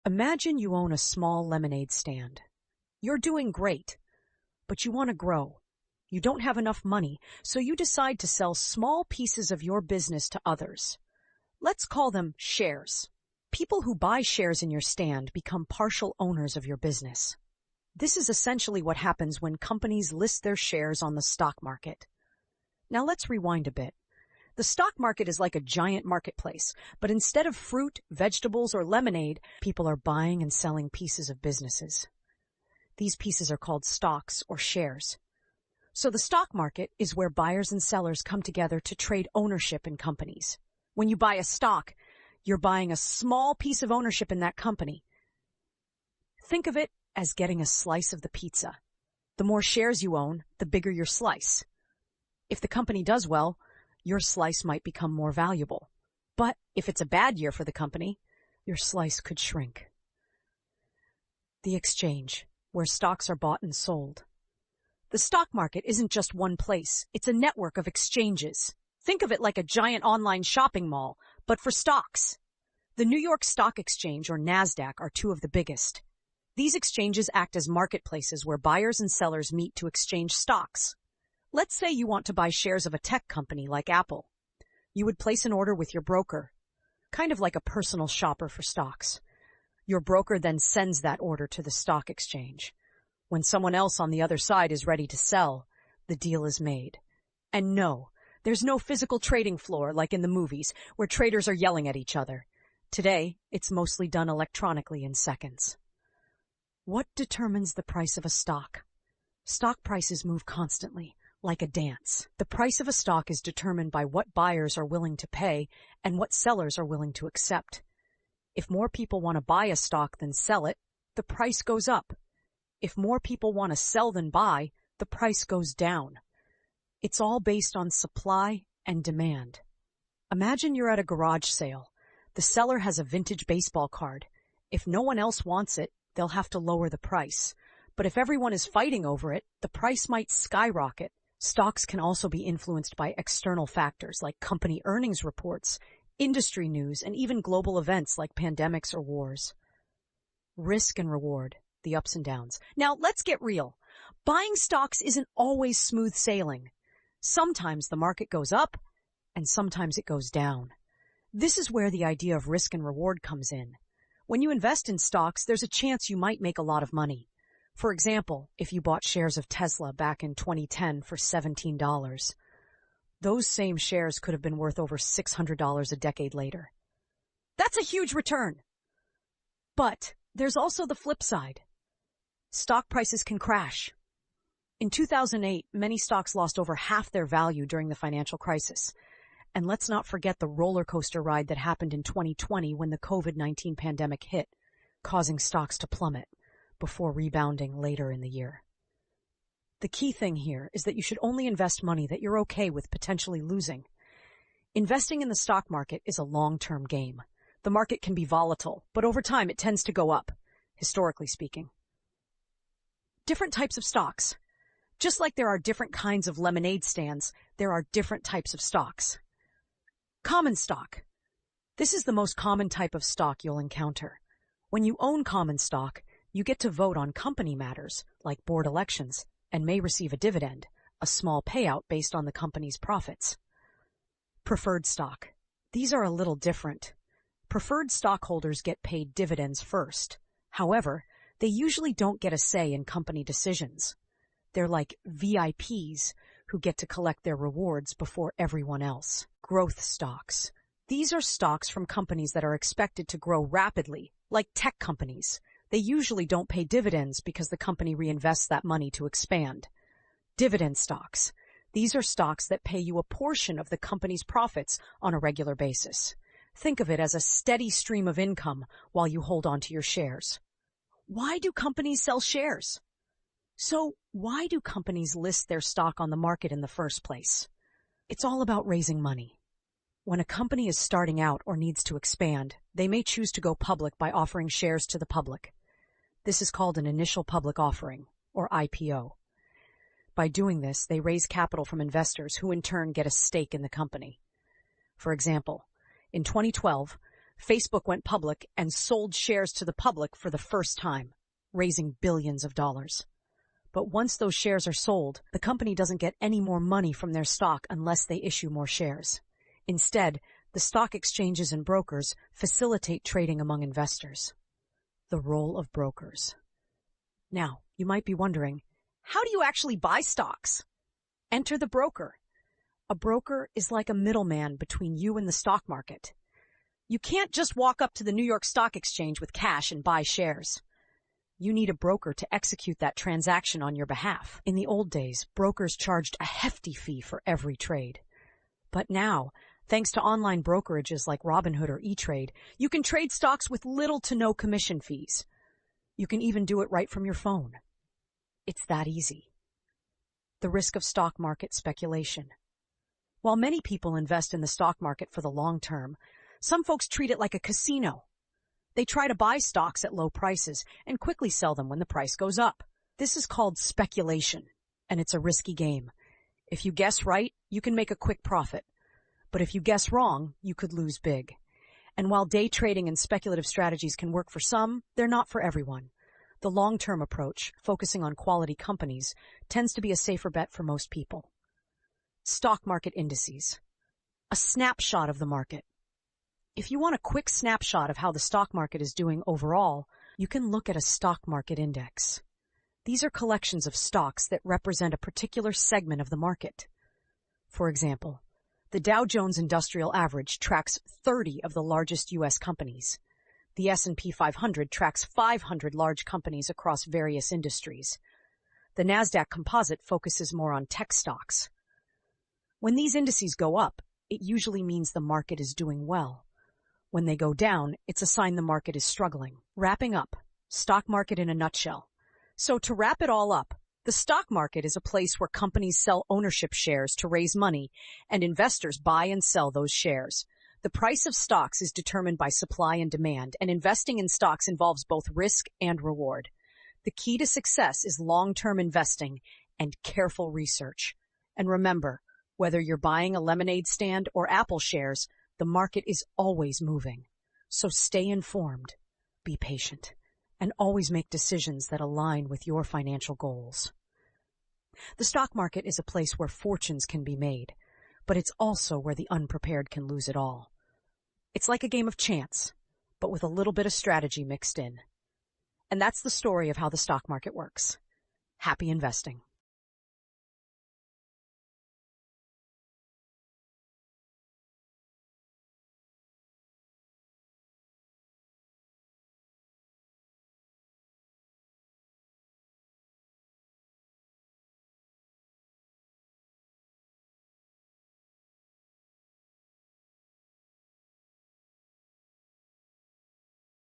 Imagine you own a small lemonade stand. You're doing great, but you want to grow. You don't have enough money, so you decide to sell small pieces of your business to others. Let's call them shares. People who buy shares in your stand become partial owners of your business. This is essentially what happens when companies list their shares on the stock market. Now let's rewind a bit. The stock market is like a giant marketplace, but instead of fruit, vegetables, or lemonade, people are buying and selling pieces of businesses. These pieces are called stocks or shares. So the stock market is where buyers and sellers come together to trade ownership in companies. When you buy a stock, you're buying a small piece of ownership in that company. Think of it as getting a slice of the pizza. The more shares you own, the bigger your slice. If the company does well, your slice might become more valuable. But if it's a bad year for the company, your slice could shrink. The exchange, where stocks are bought and sold. The stock market isn't just one place, it's a network of exchanges. Think of it like a giant online shopping mall, but for stocks. The New York Stock Exchange, or NASDAQ, are two of the biggest. These exchanges act as marketplaces where buyers and sellers meet to exchange stocks. Let's say you want to buy shares of a tech company like Apple. You would place an order with your broker, kind of like a personal shopper for stocks. Your broker then sends that order to the stock exchange. When someone else on the other side is ready to sell, the deal is made. And no, there's no physical trading floor like in the movies where traders are yelling at each other. Today, it's mostly done electronically in seconds. What determines the price of a stock? Stock prices move constantly, like a dance. The price of a stock is determined by what buyers are willing to pay and what sellers are willing to accept. If more people want to buy a stock than sell it, the price goes up. If more people want to sell than buy, the price goes down. It's all based on supply and demand. Imagine you're at a garage sale. The seller has a vintage baseball card. If no one else wants it, they'll have to lower the price. But if everyone is fighting over it, the price might skyrocket. Stocks can also be influenced by external factors like company earnings reports, industry news, and even global events like pandemics or wars. Risk and reward, the ups and downs. Now, let's get real. Buying stocks isn't always smooth sailing. Sometimes the market goes up, and sometimes it goes down. This is where the idea of risk and reward comes in. When you invest in stocks, there's a chance you might make a lot of money. For example, if you bought shares of Tesla back in 2010 for $17, those same shares could have been worth over $600 a decade later. That's a huge return. But there's also the flip side. Stock prices can crash. In 2008, many stocks lost over half their value during the financial crisis. And let's not forget the roller coaster ride that happened in 2020 when the COVID-19 pandemic hit, causing stocks to plummet before rebounding later in the year. The key thing here is that you should only invest money that you're okay with potentially losing. Investing in the stock market is a long-term game. The market can be volatile, but over time it tends to go up, historically speaking. Different types of stocks. Just like there are different kinds of lemonade stands, there are different types of stocks. Common stock. This is the most common type of stock you'll encounter. When you own common stock, you get to vote on company matters, like board elections, and may receive a dividend, a small payout based on the company's profits. Preferred stock. These are a little different. Preferred stockholders get paid dividends first. However, they usually don't get a say in company decisions. They're like VIPs who get to collect their rewards before everyone else. Growth stocks. These are stocks from companies that are expected to grow rapidly, like tech companies. They usually don't pay dividends because the company reinvests that money to expand. Dividend stocks. These are stocks that pay you a portion of the company's profits on a regular basis. Think of it as a steady stream of income while you hold on to your shares. Why do companies sell shares? So, why do companies list their stock on the market in the first place? It's all about raising money. When a company is starting out or needs to expand, they may choose to go public by offering shares to the public. This is called an initial public offering, or IPO. By doing this, they raise capital from investors who in turn get a stake in the company. For example, in 2012, Facebook went public and sold shares to the public for the first time, raising billions of dollars. But once those shares are sold, the company doesn't get any more money from their stock unless they issue more shares. Instead, the stock exchanges and brokers facilitate trading among investors. The role of brokers. Now, you might be wondering, how do you actually buy stocks? Enter the broker. A broker is like a middleman between you and the stock market. You can't just walk up to the New York Stock Exchange with cash and buy shares. You need a broker to execute that transaction on your behalf. In the old days, brokers charged a hefty fee for every trade. But now, thanks to online brokerages like Robinhood or E-Trade, you can trade stocks with little to no commission fees. You can even do it right from your phone. It's that easy. The risk of stock market speculation. While many people invest in the stock market for the long term, some folks treat it like a casino. They try to buy stocks at low prices and quickly sell them when the price goes up. This is called speculation, and it's a risky game. If you guess right, you can make a quick profit. But if you guess wrong, you could lose big. And while day trading and speculative strategies can work for some, they're not for everyone. The long-term approach, focusing on quality companies, tends to be a safer bet for most people. Stock market indices. A snapshot of the market. If you want a quick snapshot of how the stock market is doing overall, you can look at a stock market index. These are collections of stocks that represent a particular segment of the market. For example, the Dow Jones Industrial Average tracks 30 of the largest U.S. companies. The S&P 500 tracks 500 large companies across various industries. The NASDAQ Composite focuses more on tech stocks. When these indices go up, it usually means the market is doing well. When they go down, it's a sign the market is struggling. Wrapping up, stock market in a nutshell. So to wrap it all up, the stock market is a place where companies sell ownership shares to raise money, and investors buy and sell those shares. The price of stocks is determined by supply and demand, and investing in stocks involves both risk and reward. The key to success is long-term investing and careful research. And remember, whether you're buying a lemonade stand or Apple shares, the market is always moving. So stay informed, be patient, and always make decisions that align with your financial goals. The stock market is a place where fortunes can be made, but it's also where the unprepared can lose it all. It's like a game of chance, but with a little bit of strategy mixed in. And that's the story of how the stock market works. Happy investing.